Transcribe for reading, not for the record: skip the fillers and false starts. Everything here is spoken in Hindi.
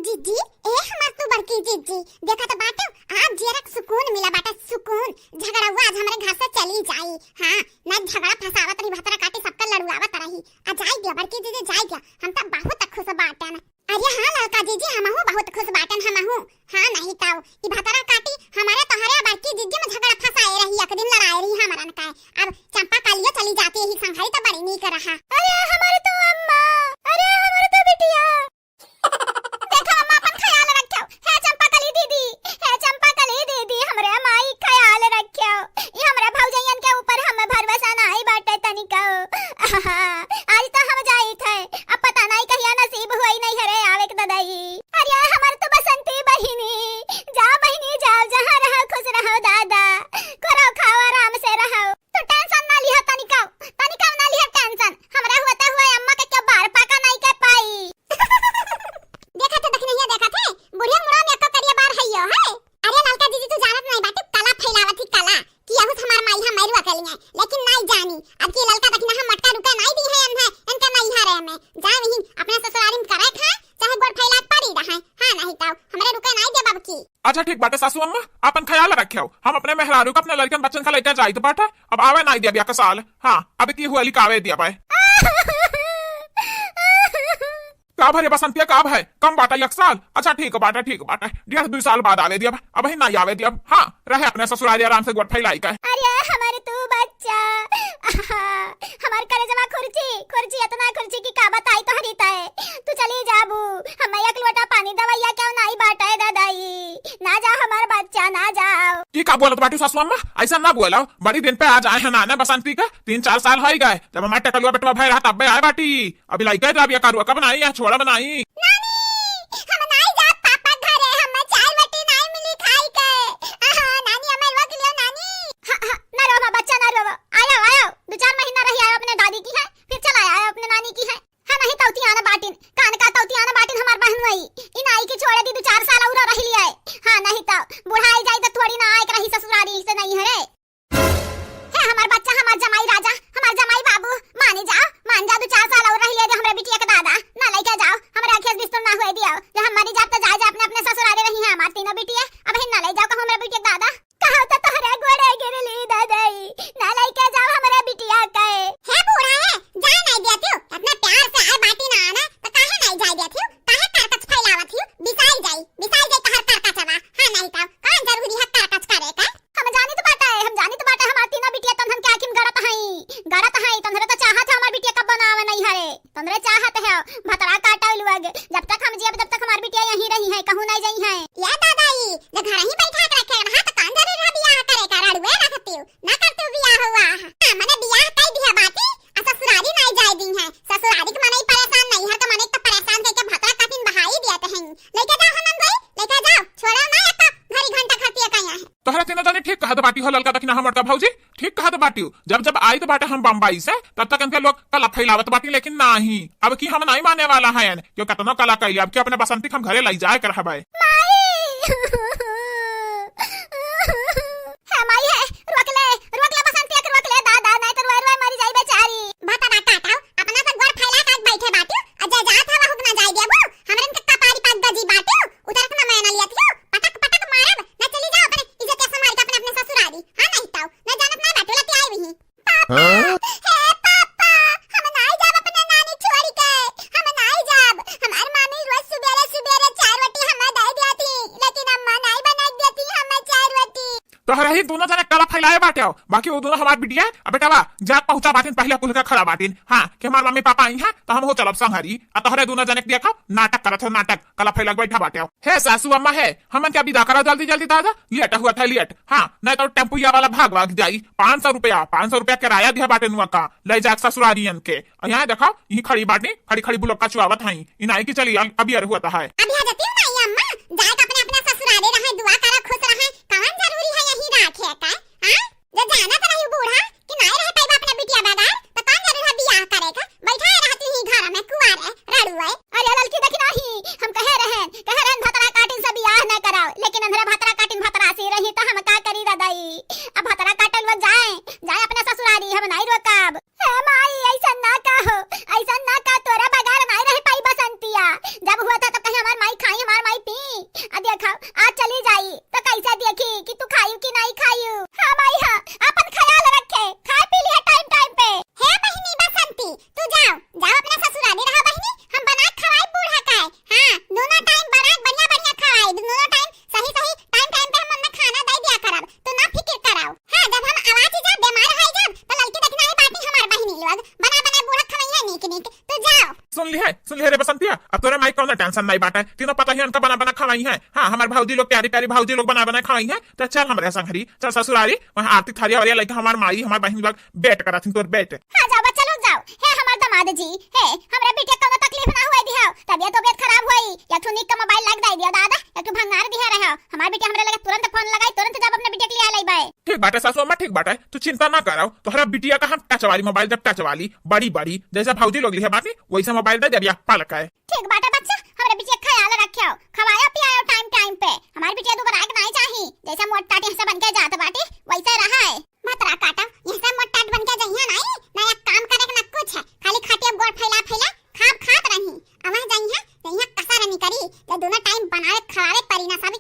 जीजी हमार तू बड़की जीजी देखा तो बाटू आप जरा सुकून मिला बाटा सुकून झगड़ा हुआ आज हमारे घर से चली जाई। हां ना झगड़ा फसावत रही भतरा काटे सबका लड़वावत रही आ जाई गया बड़की जीजी जाई गया हम तो बहुत खुश बाटन। अरे हां लड़का जीजी हम हूं बहुत खुश बाटन हम हूं। हां नहीं ताऊ ई भतरा काटी हमारे तोहरे बड़की जीजी में झगड़ा फसाए रही एक दिन लड़ाई रही हमारा न का अब चंपा कालिया चली जाती है संघाई तो बड़ी नहीं कर रहा। अरे हमारे तो अम्मा अरे हमारे तो बिटिया देखो अम्मा अपन ख्याल रखो है चंपाकली दीदी हमरे माई ख्याल रखो ये हमरे भौजयन के ऊपर हम भरोसा नहीं बाटे तनिका। आज तो हम जाई थे अब पता नहीं कहिया नसीब होई नहीं हरे आवे के ददाई। अरे हमर तो बसंती बहिनी जाओ जहां रहो खुश रहो दादा करो खाओ आराम से रहो तो टेंशन ना लियो तनिका ना लियो टेंशन हमरा होता हुआ अम्मा के क्या बार पाका नहीं के पाई। देखा तो देखने देखा थे बुढ़िया मुड़ा में को करिया बार हइयो है। अरे ललका दीदी तू जानत नहीं बाटे कला फैलावत ही कला कि यहू हमार माई हम मरवा कलिए लेकिन नहीं जानी अब की ललका देखना हम मटका रुके नहीं दी है इनका नहीं हारे में जा नहीं अपने ससुरारी में करे खा चाहे गोड़ फैला पड़ी रहे। हां नहीं ताऊ हमरे रुके नहीं दे बाबू की। अच्छा ठीक बाटे सासू अम्मा अपन ख्याल रखियो हम अपने मेहरारू को अपने लड़कन बच्चन का लेकर जाई तो बाटे अब आवे नहीं दिया बिया का साल। हां अब की हुआ लिकावे दिया पाए का भरे बसंतिया का है कम बाटा एक साल। अच्छा ठीक बाटा 1.5 साल बाद आवे दिया अब ही नहीं आवे दिया। हां रहे अपने ससुराली आराम से गोड़ फैलाई का। अरे हमारे तू बच्चा हमार करे जमा खुर्ची इतना खुर्ची की का बताई तो हरीता है तू चली जाबू हम एक लोटा पानी दवाइया क्यों नहीं बाटा है दादाई ना जा हमार बच्चा ना जाओ। की का बोलत बाटी सासू अम्मा ऐसा ना बोलो बड़ी दिन पे आज आए हैं नाने बसंती का 3-4 साल हो गए जब हमारे टकलुआ बेटवा भाई रहा तब आए बाटी अभी लाइक जब ये करुआ कब बनाई छोड़ा बनाई जब तक हम जियब तब तक हमार बिटिया यहीं रही है कहूं नहीं जाई है। या दादाई जब घर ही बैठा के रखे वहां तो कान जरूर है बियाह करे का रड़ुए ना करती ना करती बियाह हुआ हां मने बियाह कई दिया बाती आ ससुराली नहीं जाय दी है ससुराली के मने परेशान नहीं है तो मने तो परेशान थे के भतरा काटिन बहाई देते हैं लेके जाओ हम गई लेके जाओ छोड़ो ना एक घरी घंटा खाती है कहिया है। तोहरा तीनों जाने ठीक कहा तो बाटी हो ललका तक ना हमर का भौजी ठीक कहा तो बाटी जब आई तो बाटे हम बम्बई से तब तक इनके लोग कला फैलावत बाटी लेकिन नहीं अब की हम नहीं माने वाला है क्यों कतनो कला कही अब के अपने बसंती हम घरे लाई जाए कर हबाई तोहरा ही दोनों जने कला फैलाए बाटे हो बाकी वो दोनों हमार बिटिया अब बेटावा जा पहुंचा बाटिन पहले कुल का खड़ा बाटिन। हां कि हमार मम्मी पापा आई हैं तो हम हो चलब संघरी आ तोहरे दोनों जने देखा नाटक करत हो नाटक कला फैला बैठा बाटे हो। हे सासू अम्मा है हमन क्या विदा करा जल्दी दादा लेट हुआ था लेट। हां नहीं तो टेम्पुया वाला भाग जाई 500 रुपया किराया दिया बाटे नुआ का ले जा ससुरारियन के यहां देखा यही खड़ी बाटी खड़ी बुलक का चुआवत हई इनाई की चली अभी अर हुआ है अभी आ जाती हूं नहीं अम्मा जाए अपने अपना ससुराले रहे दुआ करा खुश रहे कौन जरूरी है यही राखे का। हां जो जाना तो नहीं बूढ़ा कि नहीं रह पाएगा अपना बिटिया बागान तो कौन जरूर है बियाह करेगा बैठा रहती ही घर में कुंवारे रड़ुए। अरे ललकी देख नहीं हम कह रहे भतरा काटिन से बियाह न कराओ लेकिन अंधरा भतरा काटिन भतरा से रही तो हम का करी दादाई अब भतरा काटल वो जाए अपना ससुरारी हम नहीं रोकब। हे माई ऐसा ना का तोरा बगार नहीं रह पाई बसंतिया जब हुआ था तब कहीं हमार माई है रे बसंतिया, अब तोरे माई कौन टेंशन नहीं बाटे, तीनों पता ही उनका बना बना खवाई है। हाँ हमारे भाऊजी लोग प्यारी प्यारी भाऊजी लोग बना बना खवाई है। तो चल हमारे संग हरी, चल ससुरारी वहाँ आरती थारिया वारिया लेके हमार माई हमार बहन लोग बैठ कर आथिन तोर बैठ। हाँ जाओ बच्चा लोग जाओ। हे हमार दामाद जी, हे हमरा बेटे को तकलीफ ना हुई दिहाओ, तबियत खराब हुई या तो निक का मोबाइल लग दई दियो दादा, या तो भंगार दिहा रहे हो। हमार बेटे हमरा लगे तुरंत फोन लगाई, तुरंत जब अपने बेटे के लिए आ लई बाय। ठीक बाटे सासू अम्मा, ठीक बाटे, तू चिंता ना कराओ। तोहरा बिटिया का हम टच वाली मोबाइल, जब टच वाली बड़ी बड़ी जैसा भाऊजी लोग लिखे बाकी वैसा मोबाइल दे जब पालक है। ठीक बाटे बच्चा, हमरा बिटिया ख्याल रखियो, खवायो पियायो टाइम टाइम पे। हमार बिटिया दोबारा नहीं चाहिए, जैसा मोट टाटी से बन के जात बाटे वैसे रहा है। मतरा काटा ऐसा मोटाट बन के जइया नहीं, ना एक काम करे के ना कुछ है, खाली खाटिया गोड़ फैला फैला खात रही। अवा जइया जइया कसर नहीं करी, जब दोनों टाइम बनावे खवावे परी ना सभी